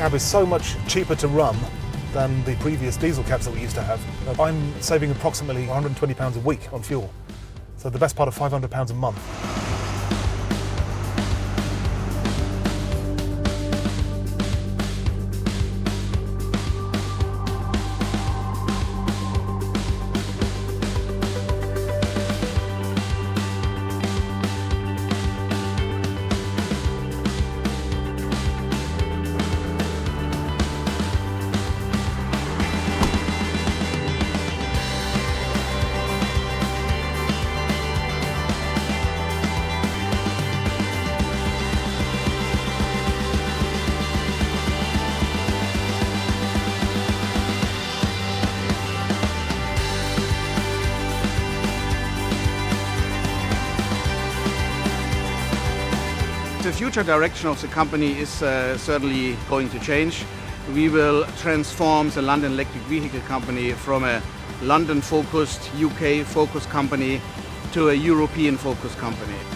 cab is so much cheaper to run than the previous diesel cabs that we used to have. I'm saving approximately £120 a week on fuel, so the best part of £500 a month. The future direction of the company is certainly going to change. We will transform the London Electric Vehicle Company from a London-focused, UK-focused company to a European-focused company.